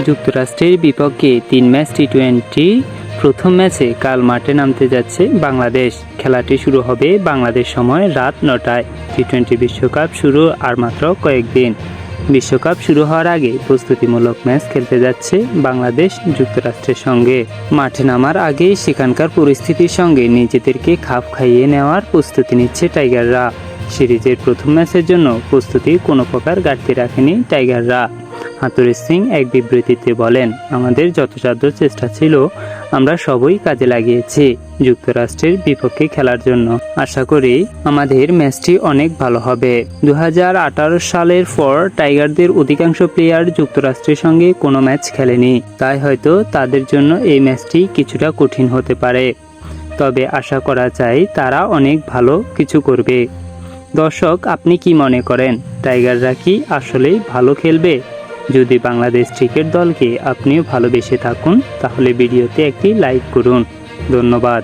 যুক্তরাষ্ট্রের বিপক্ষে 3 ম্যাচ টি-20 প্রথম ম্যাচে কাল মাঠে নামতে যাচ্ছে বাংলাদেশ। খেলাটি শুরু হবে বাংলাদেশ সময় রাত 9টায়। টি-20 বিশ্বকাপ শুরু আর মাত্র কয়েকদিন। বিশ্বকাপ শুরু হওয়ার আগে প্রস্তুতিমূলক ম্যাচ খেলতে যাচ্ছে বাংলাদেশ যুক্তরাষ্ট্রের সঙ্গে। মাঠে নামার আগেই সেখানকার পরিস্থিতির সঙ্গে নিজেদেরকে খাপ খাইয়ে নেওয়ার প্রস্তুতি নিচ্ছে টাইগাররা। সিরিজের প্রথম ম্যাচের জন্য প্রস্তুতি কোনো প্রকার ঘাটতি রাখেনি টাইগাররা। হাতুড়ি সিং এক বিবৃতিতে বলেন, আমাদের যথাসাধ্য চেষ্টা ছিল, আমরা সবই কাজে লাগিয়েছি যুক্তরাষ্ট্রের বিপক্ষে খেলার জন্য। আশা করি আমাদের ম্যাচটি অনেক ভালো হবে। 2018 সালের পর টাইগারদের অধিকাংশ প্লেয়ার যুক্তরাষ্ট্রের সঙ্গে কোনো ম্যাচ খেলেনি, তাই হয়তো তাদের জন্য এই ম্যাচটি কিছুটা কঠিন হতে পারে। তবে আশা করা যায় তারা অনেক ভালো কিছু করবে। দর্শক, আপনি কি মনে করেন, টাইগাররা কি আসলেই ভালো খেলবে? যদি বাংলাদেশ ক্রিকেট দলকে আপনিও ভালোবেসে থাকুন তাহলে ভিডিওতে একটি লাইক করুন। ধন্যবাদ।